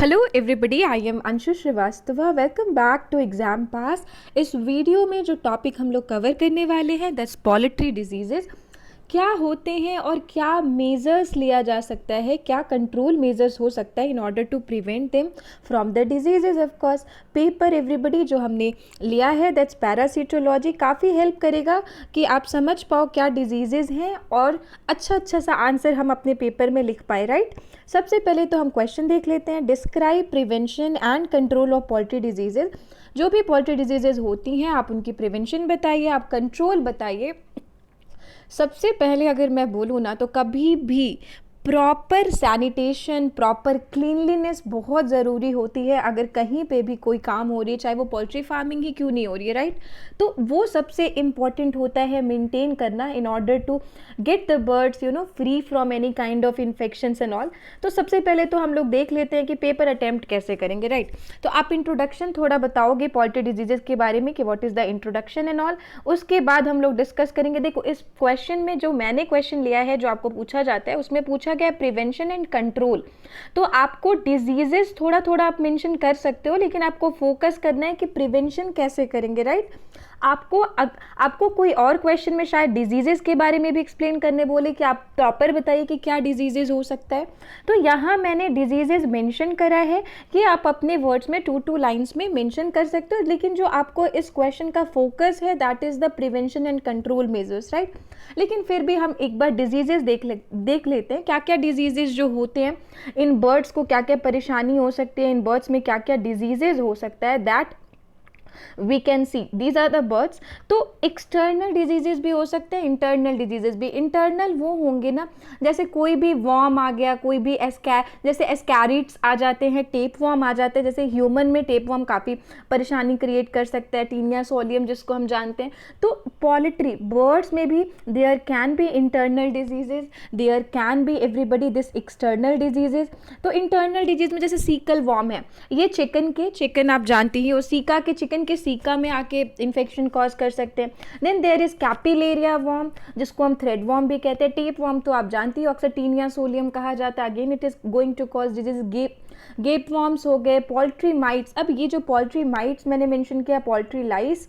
Hello everybody, I am Anshu Shrivastava. Welcome back to exam pass. इस video में जो topic हम लोग कवर करने वाले हैं दैट्स पॉलिट्री डिजीज़ेज़। क्या होते हैं और क्या मेजर्स लिया जा सकता है, क्या कंट्रोल मेजर्स हो सकता है in order to prevent them from the diseases. Of course paper everybody जो हमने लिया है दैट्स पैरासिटोलॉजी, काफ़ी हेल्प करेगा कि आप समझ पाओ क्या डिजीजेज हैं और अच्छा सा आंसर हम अपने पेपर में लिख पाए, राइट। सबसे पहले तो हम क्वेश्चन देख लेते हैं। Describe prevention and control of poultry diseases. जो भी पोल्ट्री डिजीजेज होती हैं आप उनकी प्रिवेंशन बताइए, आप कंट्रोल बताइए। सबसे पहले अगर मैं बोलूँ ना तो कभी भी प्रॉपर सैनिटेशन, प्रॉपर क्लीनलीनेस बहुत ज़रूरी होती है अगर कहीं पे भी कोई काम हो रही है, चाहे वो पोल्ट्री फार्मिंग ही क्यों नहीं हो रही है, राइट। तो वो सबसे इम्पॉर्टेंट होता है मेंटेन करना in order to get the birds free from any kind of infections and all. तो सबसे पहले तो हम लोग देख लेते हैं कि पेपर अटेम्प्ट कैसे करेंगे, राइट। तो आप इंट्रोडक्शन थोड़ा बताओगे पोल्ट्री डिजीजेज के बारे में कि what is the introduction and all. उसके बाद हम लोग डिस्कस करेंगे। देखो इस क्वेश्चन में जो मैंने क्वेश्चन लिया है, जो आपको पूछा जाता है, उसमें पूछा गया प्रिवेंशन एंड कंट्रोल। तो आपको डिजीजेस थोड़ा थोड़ा आप मेंशन कर सकते हो, लेकिन आपको फोकस करना है कि प्रिवेंशन कैसे करेंगे, राइट। आपको कोई और क्वेश्चन में शायद डिजीजेस के बारे में भी एक्सप्लेन करने बोले कि आप प्रॉपर बताइए कि क्या डिजीजेस हो सकता है। तो यहाँ मैंने डिजीजेस मेंशन करा है कि आप अपने वर्ड्स में 2 लाइंस में मेंशन कर सकते हो, लेकिन जो आपको इस क्वेश्चन का फोकस है that is the prevention and control measures, right. लेकिन फिर भी हम एक बार डिजीजेस देख लेते हैं क्या क्या डिजीजेस जो होते हैं इन बर्ड्स को, क्या क्या परेशानी हो सकती है इन बर्ड्स में, क्या क्या डिजीजेस हो सकता है that we can see these are the birds. तो एक्सटर्नल डिजीजेस भी हो सकते हैं, इंटरनल डिजीजेस भी। इंटरनल वो होंगे ना जैसे कोई भी वॉर्म आ गया, कोई भी जैसे एस्कैरिड्स आ जाते हैं, टेप वॉर्म आ जाते हैं। जैसे ह्यूमन में टेप वॉर्म काफ़ी परेशानी क्रिएट कर सकता है, टीनिया सोलियम जिसको हम जानते हैं। तो पोल्ट्री बर्ड्स में भी there can be internal diseases, there can be everybody this external diseases. तो इंटरनल डिजीज में जैसे सीकल वॉर्म है, ये चिकन आप जानती ही हो, सीका के चिकन के सीका में आके इन्फेक्शन कॉज कर सकते हैं। देन देयर इज कैपिलेरिया वॉर्म जिसको हम थ्रेड वॉर्म भी कहते हैं। टेप वॉर्म तो आप जानती हो अक्सर टीनिया सोलियम कहा जाता है, again it is going to cause disease. Gape worms हो गए, पोल्ट्री माइट्स। अब ये जो पोल्ट्री माइट्स मैंने मेंशन किया, पोल्ट्री लाइस,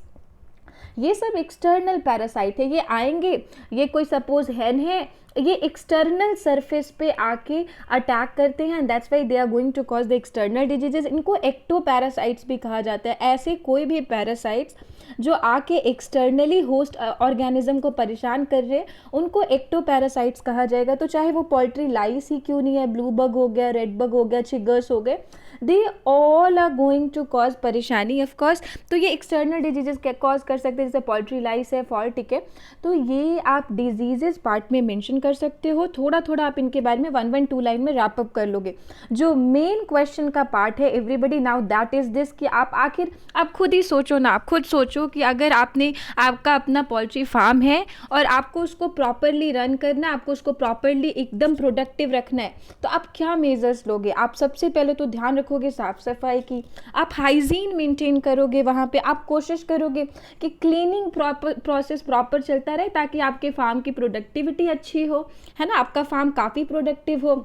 ये सब एक्सटर्नल पैरासाइट है। ये आएंगे, ये कोई सपोज हैन है, ये एक्सटर्नल सरफेस पे आके अटैक करते हैं, that's why they are going to cause the external diseases. इनको एक्टो पैरासाइट्स भी कहा जाता है। ऐसे कोई भी पैरासाइट्स जो आके एक्सटर्नली होस्ट ऑर्गेनिज्म को परेशान कर रहे हैं उनको एक्टो पैरासाइट्स कहा जाएगा। तो चाहे वो पोल्ट्री लाइस ही क्यों नहीं है, ब्लू बग हो गया, रेड बग हो गया, चिगर्स हो गए, they all are going to cause परेशानी ऑफ कोर्स। तो ये एक्सटर्नल डिजीजेस कॉज कर सकते हैं, जैसे पोल्ट्री लाइस है, फॉल टिक है। तो ये आप डिजीजेस पार्ट में मेंशन कर सकते हो। थोड़ा थोड़ा आप इनके बारे में 1-2 लाइन में रैप अप कर लोगे। जो मेन क्वेश्चन का पार्ट है everybody now that is this कि आप खुद ही सोचो ना, आप खुद सोचो कि अगर आपका अपना पोल्ट्री फार्म है और आपको उसको प्रॉपरली रन करना है, आपको उसको प्रॉपरली एकदम प्रोडक्टिव रखना है, तो आप क्या मेजर्स लोगे। आप सबसे पहले तो ध्यान रखोगे साफ सफाई की, आप हाइजीन मेंटेन करोगे, वहाँ पे आप कोशिश करोगे कि क्लीनिंग प्रोसेस प्रॉपर चलता रहे ताकि आपके फार्म की प्रोडक्टिविटी अच्छी हो, है ना, आपका फार्म काफ़ी प्रोडक्टिव हो।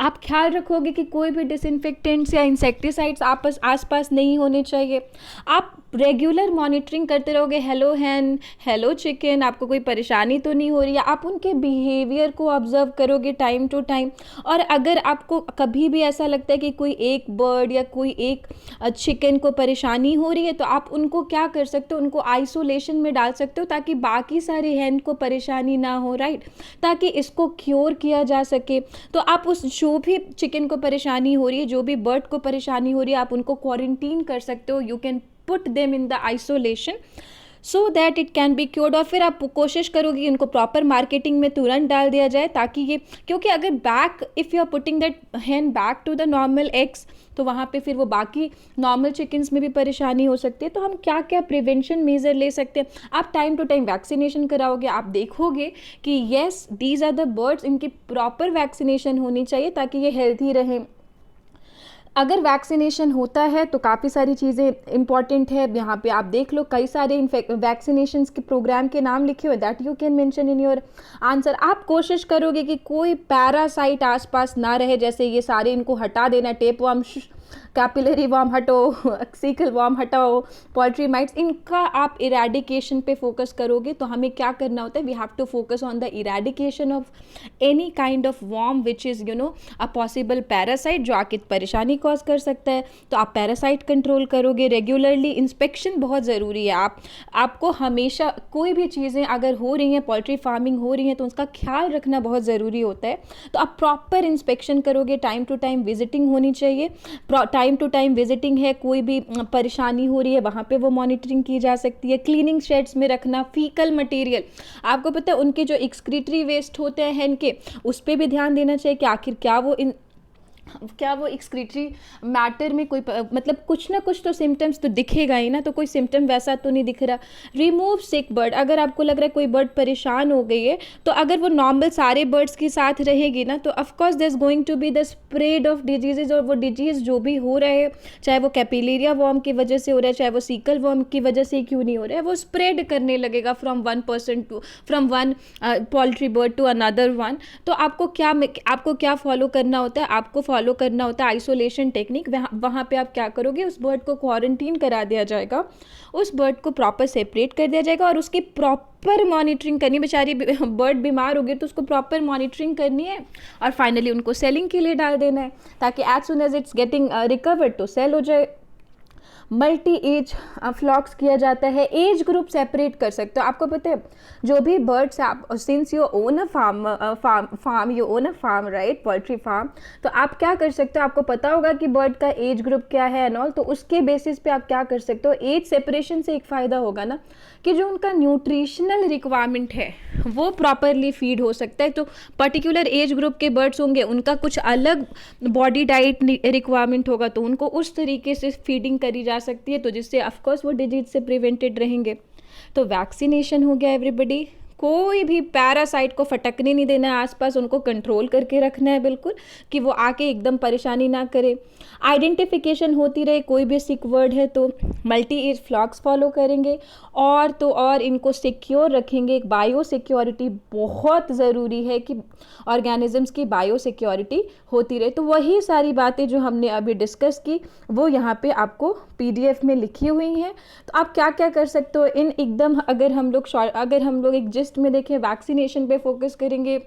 आप ख्याल रखोगे कि कोई भी डिसइंफेक्टेंट्स या इंसेक्टिसाइड्स आसपास नहीं होने चाहिए। आप रेगुलर मॉनिटरिंग करते रहोगे, हेलो हैन, हेलो चिकन, आपको कोई परेशानी तो नहीं हो रही है। आप उनके बिहेवियर को ऑब्जर्व करोगे टाइम टू टाइम। और अगर आपको कभी भी ऐसा लगता है कि कोई एक बर्ड या कोई एक चिकन को परेशानी हो रही है तो आप उनको क्या कर सकते हो, उनको आइसोलेशन में डाल सकते हो ताकि बाकी सारे हैन को परेशानी ना हो, राइट, ताकि इसको क्योर किया जा सके। तो आप उस जो भी चिकन को परेशानी हो रही है, जो भी बर्ड को परेशानी हो रही है, आप उनको क्वारंटीन कर सकते हो। You can put them in the isolation so that it can be cured. और फिर आप कोशिश करोगे कि उनको प्रॉपर मार्केटिंग में तुरंत डाल दिया जाए ताकि ये, क्योंकि अगर if you are putting that hen back to the normal eggs तो वहाँ पे फिर वो बाकी नॉर्मल चिकन्स में भी परेशानी हो सकती है। तो हम क्या क्या प्रिवेंशन मेजर ले सकते हैं, आप टाइम टू टाइम वैक्सीनेशन कराओगे, आप देखोगे कि yes these are the birds, इनकी प्रॉपर वैक्सीनेशन होनी चाहिए ताकि ये हेल्थी रहें। अगर वैक्सीनेशन होता है तो काफ़ी सारी चीज़ें इंपॉर्टेंट है। यहाँ पे आप देख लो कई सारे वैक्सीनेशंस के प्रोग्राम के नाम लिखे हुए, that you can mention in your answer. आप कोशिश करोगे कि कोई पैरासाइट आसपास ना रहे, जैसे ये सारे इनको हटा देना, टेप वर्म, कैपिलरी वर्म हटो, सीकल वर्म हटाओ, पोल्ट्री माइट्स, इनका आप इरेडिकेशन पे फोकस करोगे। तो हमें क्या करना होता है, we have to focus on the eradication of any kind of worm which is a possible parasite जो आके परेशानी कॉज कर सकता है। तो आप पैरासाइट कंट्रोल करोगे। रेगुलरली इंस्पेक्शन बहुत ज़रूरी है। आपको हमेशा कोई भी चीज़ें अगर हो रही हैं, पोल्ट्री फार्मिंग हो रही है, तो उसका ख्याल रखना बहुत ज़रूरी होता है। तो आप प्रॉपर इंस्पेक्शन करोगे, टाइम टू टाइम विजिटिंग होनी चाहिए। टाइम टू टाइम विजिटिंग है, कोई भी परेशानी हो रही है वहाँ पे वो मॉनिटरिंग की जा सकती है। क्लीनिंग शेड्स में रखना, फीकल मटेरियल, आपको पता है उनके जो एक्सक्रीटरी वेस्ट होते हैं इनके, उस पर भी ध्यान देना चाहिए कि आखिर क्या वो एक्सक्रीटरी मैटर में कोई मतलब कुछ ना कुछ तो सिम्टम्स तो दिखेगा ही ना, तो कोई सिम्टम वैसा तो नहीं दिख रहा। रिमूव सिक बर्ड, अगर आपको लग रहा है कोई बर्ड परेशान हो गई है, तो अगर वो नॉर्मल सारे बर्ड्स के साथ रहेगी ना, तो of course there is going to be the spread of diseases. और वो डिजीज़ जो भी हो रहा है, चाहे वो कैपिलेरिया वर्म की वजह से हो रहा है, चाहे वो सीकल वर्म की वजह से क्यों नहीं हो रहा है, वो स्प्रेड करने लगेगा from one poultry bird to another one. तो आपको क्या फॉलो करना होता है, आपको फॉलो करना होता है आइसोलेशन टेक्निक। वहाँ पे आप क्या करोगे, उस बर्ड को क्वारंटीन करा दिया जाएगा, उस बर्ड को प्रॉपर सेपरेट कर दिया जाएगा और उसकी प्रॉपर मॉनिटरिंग करनी। बेचारी बर्ड बीमार हो गई तो उसको प्रॉपर मॉनिटरिंग करनी है और फाइनली उनको सेलिंग के लिए डाल देना है, ताकि as soon as it's getting recovered तो सेल हो जाए। मल्टी एज फ्लॉक्स किया जाता है, एज ग्रुप सेपरेट कर सकते हो। आपको पता है जो भी बर्ड्स आप, since you own a farm right, poultry farm, तो आप क्या कर सकते हो, आपको पता होगा कि बर्ड का एज ग्रुप क्या है एंड ऑल, तो उसके बेसिस पे आप क्या कर सकते हो। एज सेपरेशन से एक फ़ायदा होगा ना कि जो उनका न्यूट्रिशनल रिक्वायरमेंट है वो प्रॉपरली फीड हो सकता है। तो पर्टिकुलर एज ग्रुप के बर्ड्स होंगे, उनका कुछ अलग बॉडी डाइट रिक्वायरमेंट होगा, तो उनको उस तरीके से फीडिंग करी जा सकती है, तो जिससे ऑफकोर्स वो डिजीज से प्रिवेंटेड रहेंगे। तो वैक्सीनेशन हो गया एवरीबडी। कोई भी पैरासाइट को फटकने नहीं देना है आसपास, उनको कंट्रोल करके रखना है बिल्कुल, कि वो आके एकदम परेशानी ना करे। आइडेंटिफिकेशन होती रहे, कोई भी सिक वर्ड है तो मल्टी एज फ्लॉक्स फॉलो करेंगे और तो और इनको सिक्योर रखेंगे। एक बायो सिक्योरिटी बहुत ज़रूरी है कि ऑर्गेनिजम्स की बायो सिक्योरिटी होती रहे। तो वही सारी बातें जो हमने अभी डिस्कस की वो यहाँ पे आपको PDF में लिखी हुई हैं। तो आप क्या क्या कर सकते हो इन एकदम, अगर हम लोग एक जिस्ट में देखें, वैक्सीनेशन पे फोकस करेंगे,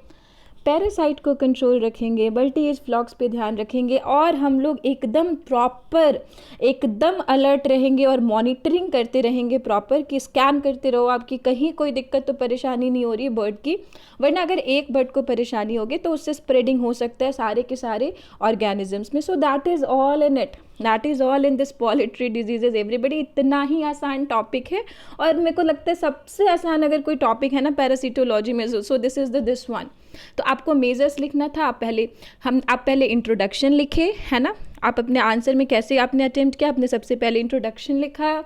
पैरासाइट को कंट्रोल रखेंगे, मल्टी एज फ्लॉक्स पे ध्यान रखेंगे और हम लोग एकदम प्रॉपर एकदम अलर्ट रहेंगे और मॉनिटरिंग करते रहेंगे प्रॉपर, कि स्कैन करते रहो आपकी कहीं कोई दिक्कत तो परेशानी नहीं हो रही है बर्ड की। वरना अगर एक बर्ड को परेशानी होगी तो उससे स्प्रेडिंग हो सकता है सारे के सारे ऑर्गेनिजम्स में। So that is all in it, that is all in this poultry diseases everybody. इतना ही आसान टॉपिक है और मेरे को लगता है सबसे आसान अगर कोई टॉपिक है ना पैरासिटोलॉजी में, so this is this one. तो आपको मेजर्स लिखना था, आप पहले इंट्रोडक्शन लिखे, है ना। आप अपने आंसर में कैसे आपने अटेम्प्ट किया, आपने सबसे पहले इंट्रोडक्शन लिखा,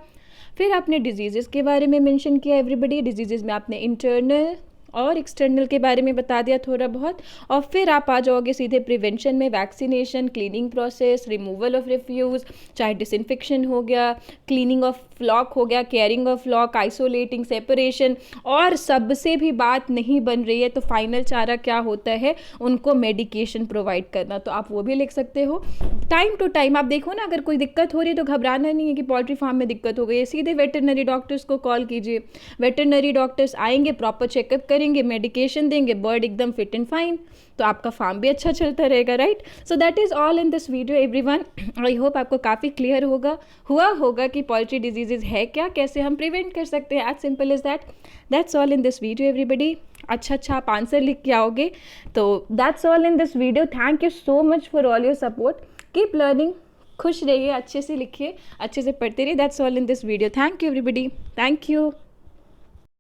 फिर आपने डिजीज़ेस के बारे में मेंशन किया एवरीबडी। डिजीज़ेस में आपने इंटरनल और एक्सटर्नल के बारे में बता दिया थोड़ा बहुत, और फिर आप आ जाओगे सीधे प्रिवेंशन में, vaccination, cleaning process, removal of refuse, चाहे डिसइंफेक्शन हो गया, क्लीनिंग ऑफ फ्लॉक हो गया, caring of flock, isolating, separation, और सबसे भी बात नहीं बन रही है तो फाइनल चारा क्या होता है, उनको मेडिकेशन प्रोवाइड करना। तो आप वो भी लिख सकते हो। टाइम टू टाइम आप देखो ना, अगर कोई दिक्कत हो रही है तो घबराना नहीं है कि पोल्ट्री फार्म में दिक्कत हो गई है, सीधे वेटरनरी डॉक्टर्स को कॉल कीजिए। वेटरनरी डॉक्टर्स आएंगे, प्रॉपर चेकअप करेंगे, मेडिकेशन देंगे, बर्ड एकदम फिट एंड फाइन, तो आपका फार्म भी अच्छा चलता रहेगा, right. So that is all in this video everyone. I hope आपको काफ़ी क्लियर हुआ होगा कि पोल्ट्री डिजीजेज है क्या, कैसे हम प्रिवेंट कर सकते हैं, as simple is that. That's all in this video everybody. अच्छा आप आंसर लिख के आओगे, तो that's all in this video. Thank you so much for all your support. Keep learning, खुश रहिए, अच्छे से लिखिए, अच्छे से पढ़ते रहिए। That's all in this video. Thank you everybody, thank you.